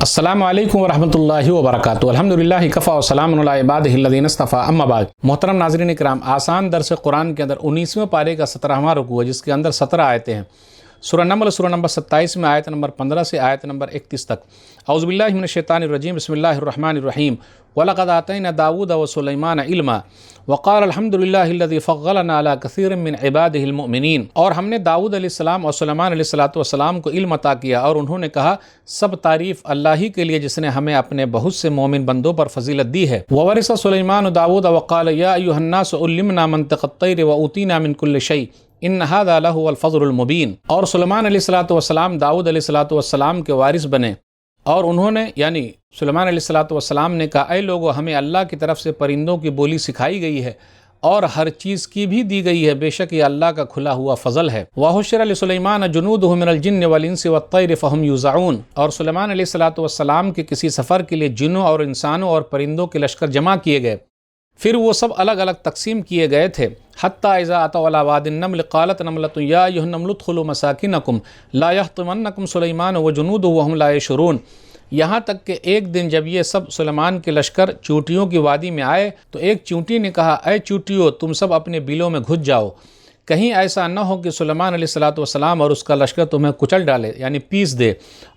السلام علیکم ورحمۃ اللہ وبرکاتہ۔ الحمدللہ کفا وسلام علی عبادہ الذین اصطفیٰ، اما بعد۔ محترم ناظرین کرام، آسان درس قرآن کے اندر 19ویں پارے کا 17واں رکوع ہے، جس کے اندر 17 آیتیں ہیں۔ سورہ نمل سورہ نمبر 27 میں آیت نمبر 15 سے آیت نمبر 31 تک۔ اعوذ باللہ من الشیطان الرجیم، بسم اللہ الرحمن الرحیم۔ وَلَقَدْ آتَيْنَا دَاوُودَ وَسُلَيْمَانَ عِلْمًا وَقَالَ الْحَمْدُ لِلَّهِ الَّذِي فَضَّلَنَا عَلَىٰ كَثِيرٍ مِّنْ عِبَادِهِ الْمُؤْمِنِينَ۔ اور ہم نے داؤد علیہ السلام اور سلیمان علیہ السلام کو علم عطا کیا، اور انہوں نے کہا سب تعریف اللہ ہی کے لیے جس نے ہمیں اپنے بہت سے مومن بندوں پر فضیلت دی ہے۔ وَوَرِثَ سُلَيْمَانُ دَاوُودَ وَقَالَ يَا أَيُّهَا النَّاسُ عُلِّمْنَا مَنطِقَ الطَّيْرِ وَأُوتِينَا مِنْ كُلِّ شَيْءٍ ان هذا لهو الفضل المبین۔ اور سلیمان علیہ السلام داؤد علیہ السلام کے وارث بنے، اور انہوں نے یعنی سلیمان علیہ السلام نے کہا اے لوگو، ہمیں اللہ کی طرف سے پرندوں کی بولی سکھائی گئی ہے اور ہر چیز کی بھی دی گئی ہے، بے شک یہ اللہ کا کھلا ہوا فضل ہے۔ وَحُشِرَ لِسُلَيْمَانَ جُنُودُهُ مِنَ الْجِنِّ وَالْإِنسِ وَالطَّيْرِ فَهُمْ يُوزَعُونَ۔ اور سلیمان علیہ السلام کے کسی سفر کے لیے جنوں اور انسانوں اور پرندوں کے لشکر جمع کیے گئے، پھر وہ سب الگ الگ تقسیم کیے گئے تھے۔ حتیٰ اذا اتوا علی واد النمل قالت نملۃ یا ایھا النمل ادخلوا مساکنکم لا یحطمنکم سلیمان وجنودہ وہم لا یشعرون۔ یہاں تک کہ ایک دن جب یہ سب سلیمان کے لشکر چونٹیوں کی وادی میں آئے تو ایک چونٹی نے کہا اے چونٹیوں، تم سب اپنے بلوں میں گھس جاؤ، کہیں ایسا نہ ہو کہ سلیمان علیہ السلام اور اس کا لشکر تمہیں کچل ڈالے یعنی پیس دے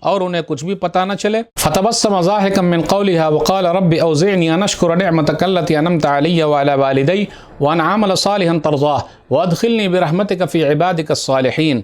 اور انہیں کچھ بھی پتہ نہ چلے۔ فتبسم ضاحکا من قولها وقال رب اوزعنی ان اشکر نعمتک التی انعمت علی وعلی والدی وان اعمل صالحا ترضاه وادخلنی برحمتک فی عبادک الصالحین۔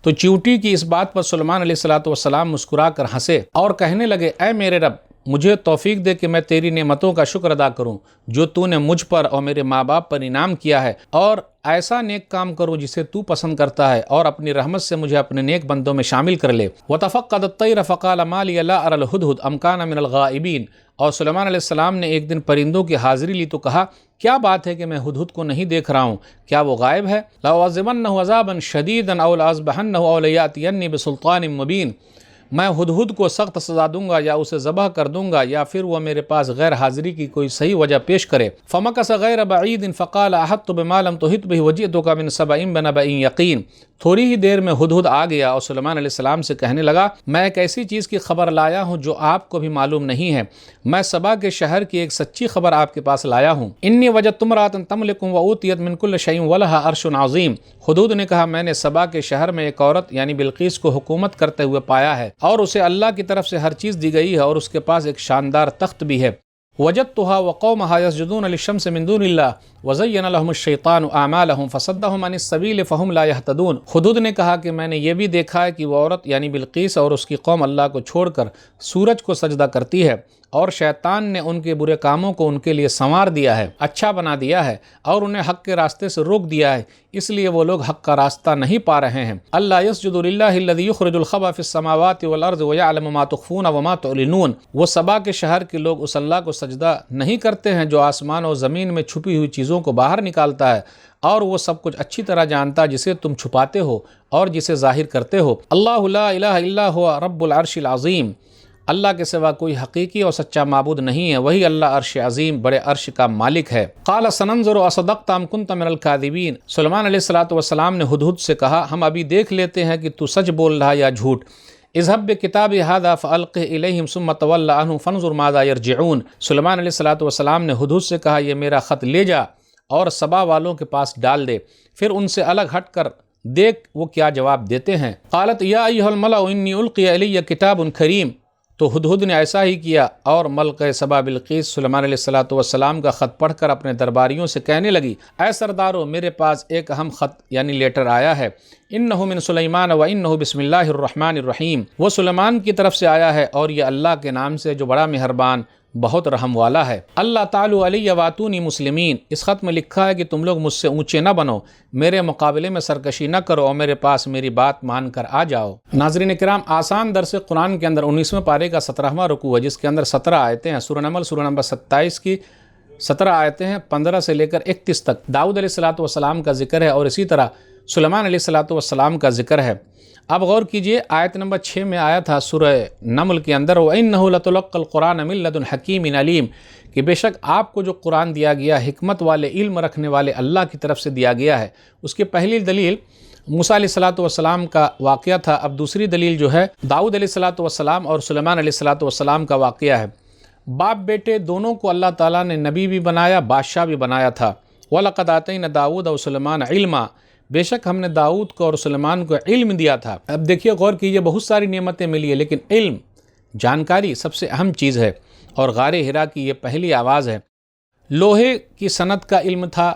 تو چیونٹی کی اس بات پر سلیمان علیہ السلام مسکرا کر ہنسے اور کہنے لگے اے میرے رب، مجھے توفیق دے کہ میں تیری نعمتوں کا شکر ادا کروں جو تو نے مجھ پر اور میرے ماں باپ پر انعام کیا ہے، اور ایسا نیک کام کروں جسے تو پسند کرتا ہے، اور اپنی رحمت سے مجھے اپنے نیک بندوں میں شامل کر لے۔ وَتَفَقَّدَ الطَّيْرَ فَقَالَ مَا لِيَ لَا أَرَى الْهُدْهُدَ أَمْ كَانَ مِنَ الْغَائِبِينَ۔ اور سلیمان علیہ السلام نے ایک دن پرندوں کی حاضری لی تو کہا کیا بات ہے کہ میں ہدہد کو نہیں دیکھ رہا ہوں، کیا وہ غائب ہے؟ لَأُعَذِّبَنَّهُ عَذَابًا شَدِيدًا أَوْ لَأَذْبَحَنَّهُ أَوْ لَيَأْتِيَنِّي بِسُلْطَانٍ مُّبِينٍ۔ میں ہدہد کو سخت سزا دوں گا یا اسے ذبح کر دوں گا یا پھر وہ میرے پاس غیر حاضری کی کوئی صحیح وجہ پیش کرے۔ فَمَكَثَ غَيْرَ بَعِيدٍ فَقَالَ أَحَطتُ بِمَا لَمْ تُحِطْ بِهِ وَجِئْتُكَ مِنْ سَبَإٍ بِنَبَإٍ یقین۔ تھوڑی ہی دیر میں ہدہد آ گیا اور سلیمان علیہ السلام سے کہنے لگا میں ایک ایسی چیز کی خبر لایا ہوں جو آپ کو بھی معلوم نہیں ہے، میں سبا کے شہر کی ایک سچی خبر آپ کے پاس لایا ہوں۔ انی وجدت امرأة تملکهم وأوتیت من کل شیء ولها عرش عظیم۔ ہدہد نے کہا میں نے سبا کے شہر میں ایک عورت یعنی بلقیس کو حکومت کرتے ہوئے پایا ہے، اور اسے اللہ کی طرف سے ہر چیز دی گئی ہے، اور اس کے پاس ایک شاندار تخت بھی ہے۔ وجدتها وقومها يسجدون للشمس من دون الله وزين لهم الشيطان اعمالهم فصدهم عن السبيل فهم لا يهتدون۔ ہدہد نے کہا کہ میں نے یہ بھی دیکھا ہے کہ وہ عورت یعنی بلقیس اور اس کی قوم اللہ کو چھوڑ کر سورج کو سجدہ کرتی ہے، اور شیطان نے ان کے برے کاموں کو ان کے لیے سنوار دیا ہے، اچھا بنا دیا ہے، اور انہیں حق کے راستے سے روک دیا ہے، اس لیے وہ لوگ حق کا راستہ نہیں پا رہے ہیں۔ اللہ یسجد للہ الذی یخرج الخبأ فی السماوات والارض ویعلم ما تخفون وما تعلنون۔ وہ سبا کے شہر کے لوگ اس اللہ کو سجدہ نہیں کرتے ہیں جو آسمان اور زمین میں چھپی ہوئی چیزوں کو باہر نکالتا ہے، اور وہ سب کچھ اچھی طرح جانتا ہے جسے تم چھپاتے ہو اور جسے ظاہر کرتے ہو۔ اللہ لا الہ الا هو رب العرش العظیم۔ اللہ کے سوا کوئی حقیقی اور سچا معبود نہیں ہے، وہی اللہ عرش عظیم بڑے عرش کا مالک ہے۔ قال سننظر اصدقت ام كنت من الكاذبین۔ سلیمان علیہ السلام نے ہدہد سے کہا ہم ابھی دیکھ لیتے ہیں کہ تو سچ بول رہا یا جھوٹ۔ اذهب بکتابی هذا فالقه الیہم ثم تول عنهم فانظر ماذا یرجعون۔ سلیمان علیہ السلام نے ہدہد سے کہا یہ میرا خط لے جا اور سبا والوں کے پاس ڈال دے، پھر ان سے الگ ہٹ کر دیکھ وہ کیا جواب دیتے ہیں۔ قالت یا ایھا الملأ انی القی الی کتاب کریم۔ تو ہدہد نے ایسا ہی کیا، اور ملکہ سبا بلقیس سلیمان علیہ السلام کا خط پڑھ کر اپنے درباریوں سے کہنے لگی اے سردارو، میرے پاس ایک اہم خط یعنی لیٹر آیا ہے، انہ من سلیمان و انہ بسم اللہ الرحمن الرحیم۔ وہ سلیمان کی طرف سے آیا ہے اور یہ اللہ کے نام سے جو بڑا مہربان بہت رحم والا ہے۔ اللہ تعالی علی واتونی مسلمین۔ اس خط میں لکھا ہے کہ تم لوگ مجھ سے اونچے نہ بنو، میرے مقابلے میں سرکشی نہ کرو، اور میرے پاس میری بات مان کر آ جاؤ۔ ناظرین کرام، آسان درس قرآن کے اندر 19ویں پارے کا 17واں رکوع ہے، جس کے اندر 17 آیتیں ہیں۔ سورہ نمل سورہ نمبر 27 کی 17 آیتیں ہیں، 15 سے لے کر 31 تک داؤد علیہ السلام کا ذکر ہے، اور اسی طرح سلیمان علیہ السلام کا ذکر ہے۔ اب غور کیجئے، آیت نمبر 6 میں آیا تھا سورہ نمل کے اندر وَإِنَّهُ لَتُلَقَّى الْقُرْآنَ مِن لَدُنْ حَكِيمٍ عَلِيمٍ، کہ بے شک آپ کو جو قرآن دیا گیا حکمت والے علم رکھنے والے اللہ کی طرف سے دیا گیا ہے۔ اس کی پہلی دلیل موسیٰ علیہ الصلوۃ والسلام کا واقعہ تھا۔ اب دوسری دلیل جو ہے داؤد علیہ الصلوۃ والسلام اور سلیمان علیہ الصلوۃ والسلام کا واقعہ ہے۔ باپ بیٹے دونوں کو اللہ تعالیٰ نے نبی بھی بنایا، بادشاہ بھی بنایا تھا۔ وَلَقَدْ آتَيْنَا دَاوُودَ وَسُلَيْمَانَ عِلْمًا، بے شک ہم نے داؤد کو اور سلیمان کو علم دیا تھا۔ اب دیکھیے غور کیجیے، بہت ساری نعمتیں ملی ہے لیکن علم، جانکاری سب سے اہم چیز ہے، اور غار حرا کی یہ پہلی آواز ہے۔ لوہے کی صنعت کا علم تھا،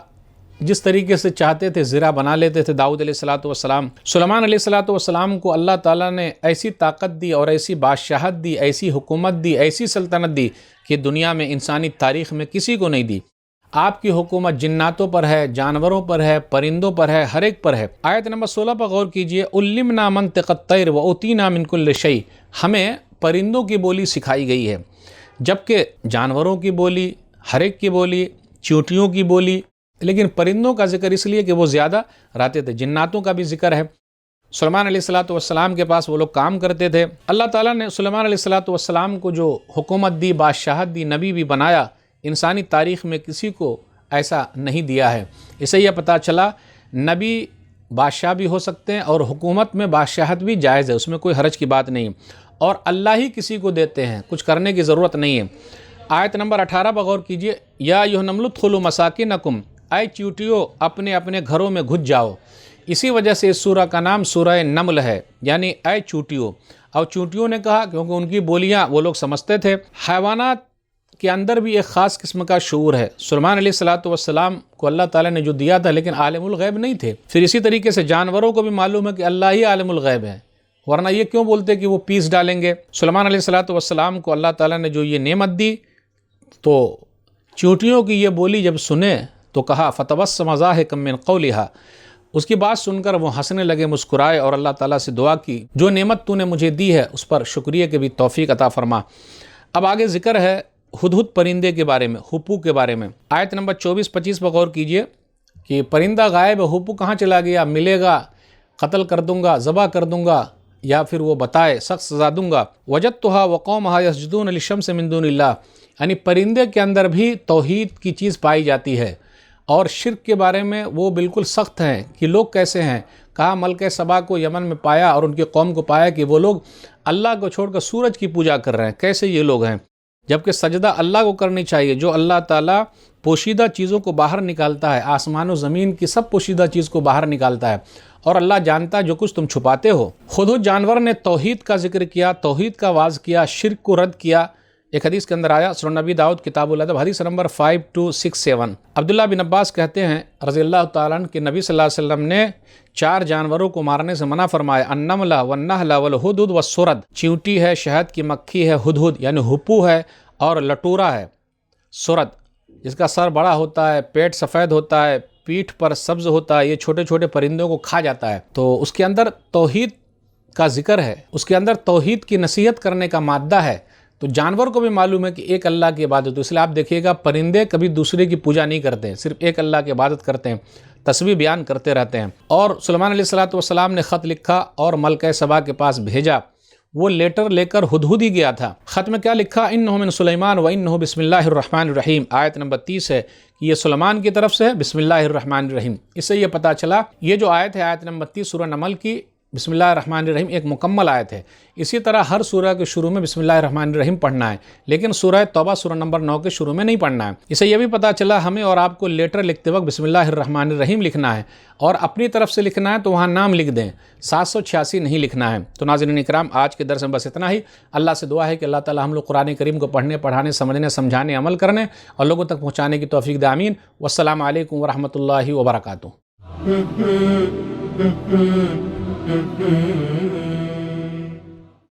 جس طریقے سے چاہتے تھے زرہ بنا لیتے تھے داؤد علیہ الصلوۃ والسلام۔ سلیمان علیہ الصلوۃ والسلام کو اللہ تعالیٰ نے ایسی طاقت دی اور ایسی بادشاہت دی، ایسی حکومت دی، ایسی سلطنت دی کہ دنیا میں انسانی تاریخ میں کسی کو نہیں دی۔ آپ کی حکومت جناتوں پر ہے، جانوروں پر ہے، پرندوں پر ہے، ہر ایک پر ہے۔ آیت نمبر 16 پر غور کیجئے، عُلِّمْنَا مَنطِقَ الطَّيْرِ وَأُوتِينَا مِن كُلِّ شَيْءٍ، ہمیں پرندوں کی بولی سکھائی گئی ہے، جبکہ جانوروں کی بولی، ہر ایک کی بولی، چیونٹیوں کی بولی، لیکن پرندوں کا ذکر اس لیے کہ وہ زیادہ رہتے تھے۔ جناتوں کا بھی ذکر ہے۔ سلیمان علیہ الصلوۃ والسلام کے پاس وہ لوگ کام کرتے تھے۔ اللہ تعالیٰ نے سلیمان علیہ الصلوۃ والسلام کو جو حکومت دی، بادشاہت دی، نبی بھی بنایا، انسانی تاریخ میں کسی کو ایسا نہیں دیا ہے۔ اسے یہ پتہ چلا نبی بادشاہ بھی ہو سکتے ہیں اور حکومت میں بادشاہت بھی جائز ہے، اس میں کوئی حرج کی بات نہیں، اور اللہ ہی کسی کو دیتے ہیں، کچھ کرنے کی ضرورت نہیں ہے۔ آیت نمبر 18 پر غور کیجئے، یا ایھا النمل ادخلوا مساکنکم، اے چیونٹیوں اپنے اپنے گھروں میں گھس جاؤ۔ اسی وجہ سے اس سورہ کا نام سورہ نمل ہے، یعنی اے چیونٹیوں۔ اور چیونٹیوں نے کہا کیونکہ ان کی بولیاں وہ لوگ سمجھتے تھے۔ حیوانات کے اندر بھی ایک خاص قسم کا شعور ہے۔ سلیمان علیہ الصلوۃ والسلام کو اللہ تعالیٰ نے جو دیا تھا لیکن عالم الغیب نہیں تھے۔ پھر اسی طریقے سے جانوروں کو بھی معلوم ہے کہ اللہ ہی عالم الغیب ہے، ورنہ یہ کیوں بولتے کہ وہ پیس ڈالیں گے۔ سلیمان علیہ الصلوۃ والسلام کو اللہ تعالیٰ نے جو یہ نعمت دی، تو چیونٹیوں کی یہ بولی جب سنے تو کہا فتبسم ضاحکا من قولها، اس کی بات سن کر وہ ہنسنے لگے، مسکرائے اور اللہ تعالیٰ سے دعا کی جو نعمت تو نے مجھے دی ہے اس پر شکریہ کے بھی توفیق عطا فرما۔ اب آگے ذکر ہے ہدہد پرندے کے بارے میں، ہپو کے بارے میں۔ آیت نمبر 24-25 پر غور کیجئے کہ پرندہ غائب ہے، ہپو کہاں چلا گیا، ملے گا، قتل کر دوں گا، ذبح کر دوں گا، یا پھر وہ بتائے سخت سزا دوں گا۔ وجدتها وقومها يسجدون للشمس من دون اللہ، یعنی پرندے کے اندر بھی توحید کی چیز پائی جاتی ہے، اور شرک کے بارے میں وہ بالکل سخت ہیں کہ لوگ کیسے ہیں۔ کہا ملکہ سبا کو یمن میں پایا اور ان کی قوم کو پایا کہ وہ لوگ اللہ کو چھوڑ کر سورج کی پوجا کر رہے ہیں، کیسے یہ لوگ ہیں، جبکہ سجدہ اللہ کو کرنی چاہیے، جو اللہ تعالیٰ پوشیدہ چیزوں کو باہر نکالتا ہے، آسمان و زمین کی سب پوشیدہ چیز کو باہر نکالتا ہے، اور اللہ جانتا ہے جو کچھ تم چھپاتے ہو۔ خود جانور نے توحید کا ذکر کیا، توحید کا واز کیا، شرک کو رد کیا۔ ایک حدیث کے اندر آیا، سنن نبی داؤد کتاب الادب حدیث نمبر 5267، عبداللہ بن عباس کہتے ہیں رضی اللہ تعالیٰ عنہ کہ نبی صلی اللہ علیہ وسلم نے 4 جانوروں کو مارنے سے منع فرمایا، النملہ والنحلہ والہدہد والسرد، چیونٹی ہے، شہد کی مکھی ہے، ہدہد یعنی ہپو ہے، اور لٹورا ہے، سرد جس کا سر بڑا ہوتا ہے، پیٹ سفید ہوتا ہے، پیٹھ پر سبز ہوتا ہے، یہ چھوٹے چھوٹے پرندوں کو کھا جاتا ہے۔ تو اس کے اندر توحید کا ذکر ہے، اس کے اندر توحید کی نصیحت کرنے کا مادہ ہے۔ تو جانور کو بھی معلوم ہے کہ ایک اللہ کی عبادت ہے، اس لیے آپ دیکھیے گا پرندے کبھی دوسرے کی پوجا نہیں کرتے ہیں، صرف ایک اللہ کی عبادت کرتے ہیں، تسبیح بیان کرتے رہتے ہیں۔ اور سلیمان علیہ الصلوۃ والسلام نے خط لکھا اور ملکہ سبا کے پاس بھیجا، وہ لیٹر لے کر ہدہد ہی گیا تھا۔ خط میں کیا لکھا، انہ من سلیمان و انہ بسم اللہ الرحمن الرحیم، آیت نمبر 30 ہے کہ یہ سلیمان کی طرف سے ہے، بسم اللہ الرحمن الرحیم۔ اس سے یہ پتہ چلا یہ جو آیت ہے آیت نمبر 30 سورہ نمل کی، بسم اللہ الرحمن الرحیم ایک مکمل آیت ہے۔ اسی طرح ہر سورہ کے شروع میں بسم اللہ الرحمن الرحیم پڑھنا ہے، لیکن سورہ توبہ سورہ نمبر 9 کے شروع میں نہیں پڑھنا ہے۔ اسے یہ بھی پتہ چلا ہمیں اور آپ کو لیٹر لکھتے وقت بسم اللہ الرحمن الرحیم لکھنا ہے، اور اپنی طرف سے لکھنا ہے تو وہاں نام لکھ دیں، 786 نہیں لکھنا ہے۔ تو ناظرین اکرام، آج کے درس میں بس اتنا ہی۔ اللہ سے دعا ہے کہ اللہ تعالی ہم لوگ قرآن کریم کو پڑھنے، پڑھانے، سمجھنے، سمجھانے، عمل کرنے اور لوگوں تک پہنچانے کی توفیق دے، آمین۔ والسلام علیکم ورحمۃ اللہ وبرکاتہ۔